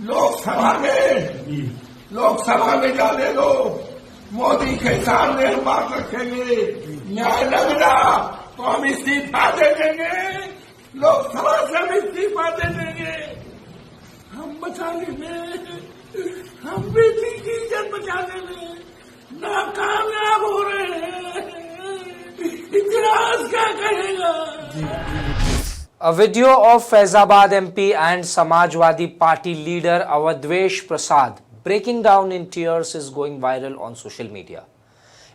लोकसभा में जाने दो, मोदी के सामने हम बात रखेंगे। न्याय लग रहा तो हम इस्तीफा दे देंगे, लोकसभा से हम इस्तीफा दे देंगे। हम बचाने में, हम बेटी की इज्जत बचाने में नाकामयाब हो रहे हैं। इतिहास क्या कहेगा? A video of Faizabad MP and Samajwadi Party leader Awadhvesh Prasad breaking down in tears is going viral on social media.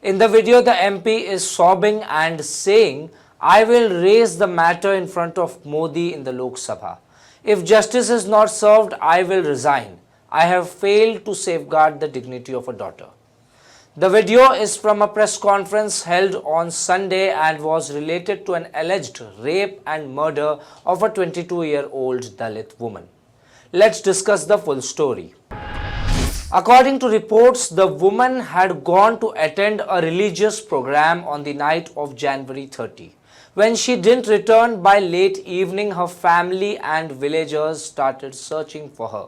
In the video, the MP is sobbing and saying, "I will raise the matter in front of Modi in the Lok Sabha. If justice is not served, I will resign. I have failed to safeguard the dignity of a daughter." The video is from a press conference held on Sunday and was related to an alleged rape and murder of a 22-year-old Dalit woman. Let's discuss the full story. According to reports, the woman had gone to attend a religious program on the night of January 30. When she didn't return by late evening, her family and villagers started searching for her.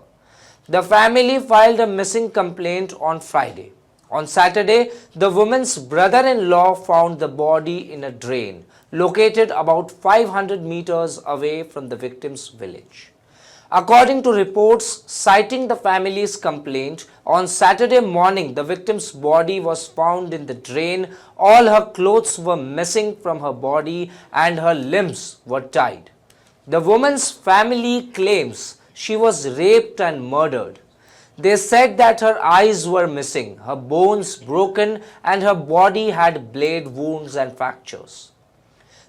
The family filed a missing complaint on Friday. On Saturday, the woman's brother-in-law found the body in a drain located about 500 meters away from the victim's village. According to reports citing the family's complaint, on Saturday morning, the victim's body was found in the drain. All her clothes were missing from her body and her limbs were tied. The woman's family claims she was raped and murdered. They said that her eyes were missing, her bones broken, and her body had blade wounds and fractures.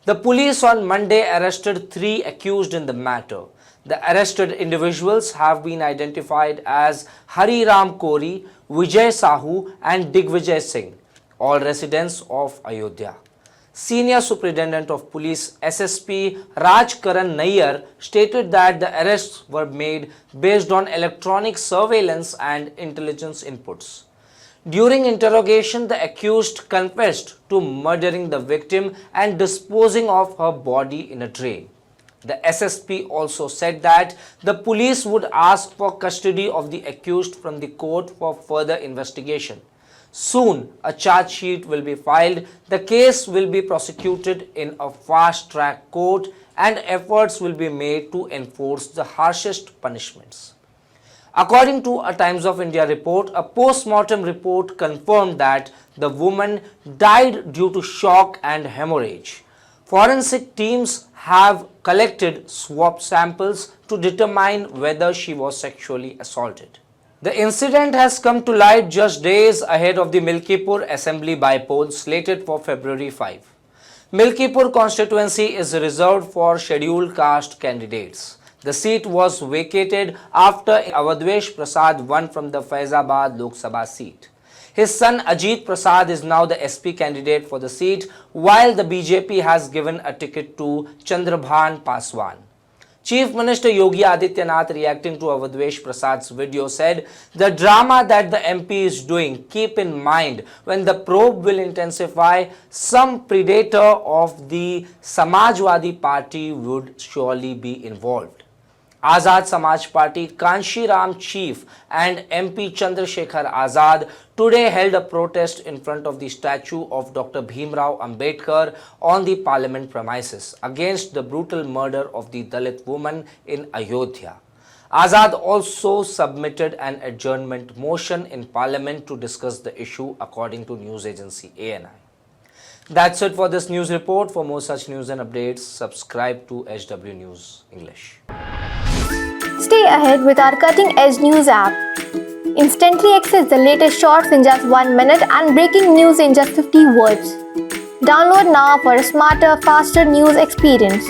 The police on Monday arrested 3 accused in the matter. The arrested individuals have been identified as Hari Ram Kori, Vijay Sahu, and Digvijay Singh, all residents of Ayodhya. Senior Superintendent of Police SSP Raj Karan Nayyar stated that the arrests were made based on electronic surveillance and intelligence inputs. During interrogation, the accused confessed to murdering the victim and disposing of her body in a drain. The SSP also said that the police would ask for custody of the accused from the court for further investigation. Soon, a charge sheet will be filed. The case will be prosecuted in a fast-track court and efforts will be made to enforce the harshest punishments. According to a Times of India report, a post-mortem report confirmed that the woman died due to shock and hemorrhage. Forensic teams have collected swab samples to determine whether she was sexually assaulted. The incident has come to light just days ahead of the Milkipur Assembly by-poll slated for February 5. Milkipur constituency is reserved for scheduled caste candidates. The seat was vacated after Awadhvesh Prasad won from the Faizabad Lok Sabha seat. His son Ajit Prasad is now the SP candidate for the seat, while the BJP has given a ticket to Chandrabhan Paswan. Chief Minister Yogi Adityanath, reacting to Awadhvesh Prasad's video, said, "The drama that the MP is doing, keep in mind when the probe will intensify, some predator of the Samajwadi Party would surely be involved." Azad Samaj Party Kanshi Ram chief and MP Chandrasekhar Azad today held a protest in front of the statue of Dr. Bhimrao Ambedkar on the parliament premises against the brutal murder of the Dalit woman in Ayodhya. Azad also submitted an adjournment motion in parliament to discuss the issue, according to news agency ANI. That's it for this news report. For more such news and updates, subscribe to HW News English. Stay ahead with our cutting-edge news app. Instantly access the latest shorts in just 1 minute and breaking news in just 50 words. Download now for a smarter, faster news experience.